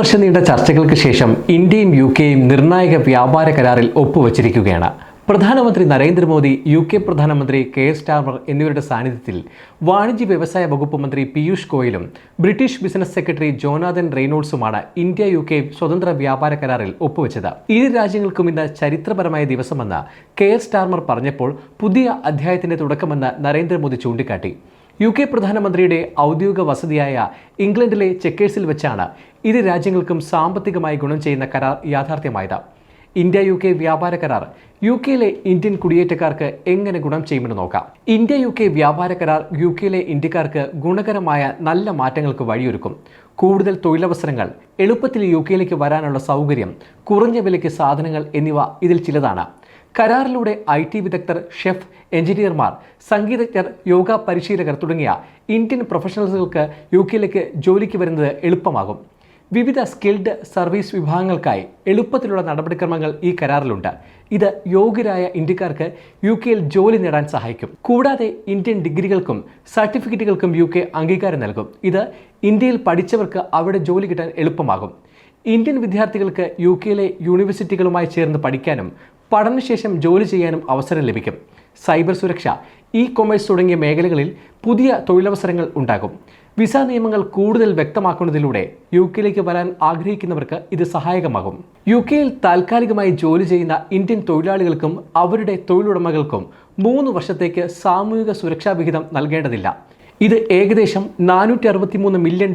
വർഷം നീണ്ട ചർച്ചകൾക്ക് ശേഷം ഇന്ത്യയും യുകെയും നിർണായക വ്യാപാര കരാറിൽ ഒപ്പുവച്ചിരിക്കുകയാണ്. പ്രധാനമന്ത്രി നരേന്ദ്രമോദി, യുകെ പ്രധാനമന്ത്രി കെയർ സ്റ്റാർമർ എന്നിവരുടെ സാന്നിധ്യത്തിൽ വാണിജ്യ വ്യവസായ വകുപ്പ് മന്ത്രി പീയൂഷ് ഗോയലും ബ്രിട്ടീഷ് ബിസിനസ് സെക്രട്ടറി ജോനാഥൻ റെയ്നോൾഡ്സുമാണ് ഇന്ത്യ യുകെ സ്വതന്ത്ര വ്യാപാര കരാറിൽ ഒപ്പുവെച്ചത്. ഇരു രാജ്യങ്ങൾക്കും ഇന്ന് ചരിത്രപരമായ ദിവസമെന്ന് കെയർ സ്റ്റാർമർ പറഞ്ഞപ്പോൾ പുതിയ അധ്യായത്തിന്റെ തുടക്കമെന്ന് നരേന്ദ്രമോദി ചൂണ്ടിക്കാട്ടി. യുകെ പ്രധാനമന്ത്രിയുടെ ഔദ്യോഗിക വസതിയായ ഇംഗ്ലണ്ടിലെ ചെക്കേഴ്സിൽ വെച്ചാണ് ഇരു രാജ്യങ്ങൾക്കും സാമ്പത്തികമായി ഗുണം ചെയ്യുന്ന കരാർ യാഥാർത്ഥ്യമായത്. ഇന്ത്യ യുകെ വ്യാപാര കരാർ യുകെയിലെ ഇന്ത്യൻ കുടിയേറ്റക്കാർക്ക് എങ്ങനെ ഗുണം ചെയ്യുമെന്ന് നോക്കാം. ഇന്ത്യ യുകെ വ്യാപാര കരാർ യുകെയിലെ ഇന്ത്യക്കാർക്ക് ഗുണകരമായ നല്ല മാറ്റങ്ങൾക്ക് വഴിയൊരുക്കും. കൂടുതൽ തൊഴിലവസരങ്ങൾ, എളുപ്പത്തിൽ യുകെയിലേക്ക് വരാനുള്ള സൗകര്യം, കുറഞ്ഞ വിലയ്ക്ക് സാധനങ്ങൾ എന്നിവ ഇതിൽ ചിലതാണ്. കരാറിലൂടെ IT വിദഗ്ധർ, ഷെഫ്, എഞ്ചിനീയർമാർ, സംഗീതജ്ഞർ, യോഗ പരിശീലകർ തുടങ്ങിയ ഇന്ത്യൻ പ്രൊഫഷണൽസുകൾക്ക് യുകെയിലേക്ക് ജോലിക്ക് വരുന്നത് എളുപ്പമാകും. വിവിധ സ്കിൽഡ് സർവീസ് വിഭാഗങ്ങൾക്കായി എളുപ്പത്തിലുള്ള നടപടിക്രമങ്ങൾ ഈ കരാറിലുണ്ട്. ഇത് യോഗ്യരായ ഇന്ത്യക്കാർക്ക് യുകെയിൽ ജോലി നേടാൻ സഹായിക്കും. കൂടാതെ ഇന്ത്യൻ ഡിഗ്രികൾക്കും സർട്ടിഫിക്കറ്റുകൾക്കും യുകെ അംഗീകാരം നൽകും. ഇത് ഇന്ത്യയിൽ പഠിച്ചവർക്ക് അവിടെ ജോലി കിട്ടാൻ എളുപ്പമാകും. ഇന്ത്യൻ വിദ്യാർത്ഥികൾക്ക് യുകെയിലെ യൂണിവേഴ്സിറ്റികളുമായി ചേർന്ന് പഠിക്കാനും പഠനശേഷം ജോലി ചെയ്യാനും അവസരം ലഭിക്കും. സൈബർ സുരക്ഷ, കൊമേഴ്സ് തുടങ്ങിയ മേഖലകളിൽ പുതിയ തൊഴിലവസരങ്ങൾ ഉണ്ടാകും. വിസ നിയമങ്ങൾ കൂടുതൽ വ്യക്തമാക്കുന്നതിലൂടെ യുകെയിലേക്ക് വരാൻ ആഗ്രഹിക്കുന്നവർക്ക് ഇത് സഹായകമാകും. യുകെയിൽ താൽക്കാലികമായി ജോലി ചെയ്യുന്ന ഇന്ത്യൻ തൊഴിലാളികൾക്കും അവരുടെ തൊഴിലുടമകൾക്കും 3 വർഷത്തേക്ക് സാമൂഹിക സുരക്ഷാ വിഹിതം നൽകേണ്ടതില്ല. ഇത് ഏകദേശം $463 മില്യൺ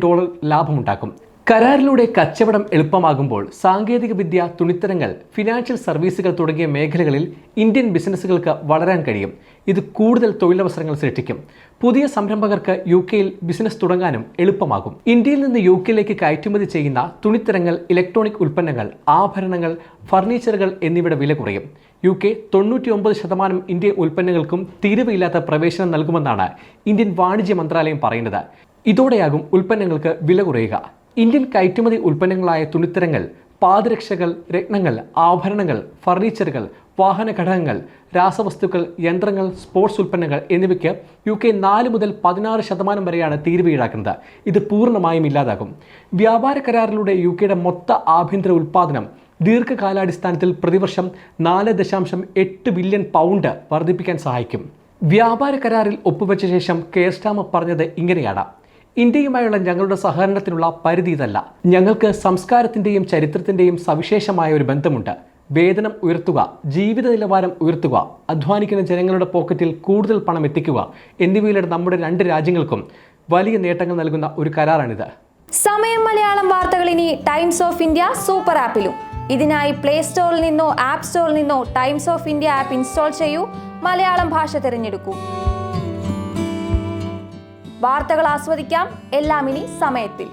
ലാഭമുണ്ടാക്കും. കരാറിലൂടെ കച്ചവടം എളുപ്പമാകുമ്പോൾ സാങ്കേതികവിദ്യ, തുണിത്തരങ്ങൾ, ഫിനാൻഷ്യൽ സർവീസുകൾ തുടങ്ങിയ മേഖലകളിൽ ഇന്ത്യൻ ബിസിനസ്സുകൾക്ക് വളരാൻ കഴിയും. ഇത് കൂടുതൽ തൊഴിലവസരങ്ങൾ സൃഷ്ടിക്കും. പുതിയ സംരംഭകർക്ക് യുകെയിൽ ബിസിനസ് തുടങ്ങാനും എളുപ്പമാകും. ഇന്ത്യയിൽ നിന്ന് യുകെയിലേക്ക് കയറ്റുമതി ചെയ്യുന്ന തുണിത്തരങ്ങൾ, ഇലക്ട്രോണിക് ഉൽപ്പന്നങ്ങൾ, ആഭരണങ്ങൾ, ഫർണിച്ചറുകൾ എന്നിവയുടെ വില കുറയും. യുകെ 99% ഇന്ത്യൻ ഉൽപ്പന്നങ്ങൾക്കും തീരുവയില്ലാത്ത പ്രവേശനം നൽകുമെന്നാണ് ഇന്ത്യൻ വാണിജ്യ മന്ത്രാലയം പറയുന്നത്. ഇതോടെയാകും ഉൽപ്പന്നങ്ങൾക്ക് വില കുറയുക. ഇന്ത്യൻ കയറ്റുമതി ഉൽപ്പന്നങ്ങളായ തുണിത്തരങ്ങൾ, പാദരക്ഷകൾ, രത്നങ്ങൾ, ആഭരണങ്ങൾ, ഫർണിച്ചറുകൾ, വാഹന ഘടകങ്ങൾ, രാസവസ്തുക്കൾ, യന്ത്രങ്ങൾ, സ്പോർട്സ് ഉൽപ്പന്നങ്ങൾ എന്നിവയ്ക്ക് യുകെ 4 മുതൽ 16% വരെയാണ് തീരുവ ഈടാക്കുന്നത്. ഇത് പൂർണ്ണമായും ഇല്ലാതാകും. വ്യാപാര കരാറിലൂടെ യുകെയുടെ മൊത്ത ആഭ്യന്തര ഉൽപ്പാദനം ദീർഘകാലാടിസ്ഥാനത്തിൽ പ്രതിവർഷം £4.8 ബില്യൺ വർദ്ധിപ്പിക്കാൻ സഹായിക്കും. വ്യാപാര കരാറിൽ ഒപ്പുവെച്ച ശേഷം കെയർ സ്റ്റാർമർ പറഞ്ഞത് ഇങ്ങനെയാണ്: ഇന്ത്യയുമായുള്ള ഞങ്ങളുടെ സഹകരണത്തിനുള്ള പരിധി ഇതല്ല. ഞങ്ങൾക്ക് സംസ്കാരത്തിൻ്റെയും ചരിത്രത്തിൻ്റെയും സവിശേഷമായ ഒരു ബന്ധമുണ്ട്. വേതനം ഉയർത്തുക, ജീവിത നിലവാരം ഉയർത്തുക, അധ്വാനിക്കുന്ന ജനങ്ങളുടെ പോക്കറ്റിൽ കൂടുതൽ പണം എത്തിക്കുക എന്നിവയിലൂടെ നമ്മുടെ 2 രാജ്യങ്ങൾക്കും വലിയ നേട്ടങ്ങൾ നൽകുന്ന ഒരു കരാറാണിത്. സമയം മലയാളം വാർത്തകൾ ഇനി ടൈംസ് ഓഫ് ഇന്ത്യ സൂപ്പർ ആപ്പിലും. ഇതിനായി പ്ലേ സ്റ്റോറിൽ നിന്നോ ആപ്പ് സ്റ്റോറിൽ നിന്നോ times of India app install ചെയ്യൂ. മലയാളം ഭാഷ തിരഞ്ഞെടുക്കൂ. വാർത്തകൾ ആസ്വദിക്കാം. എല്ലാം ഇനി സമയത്തിൽ.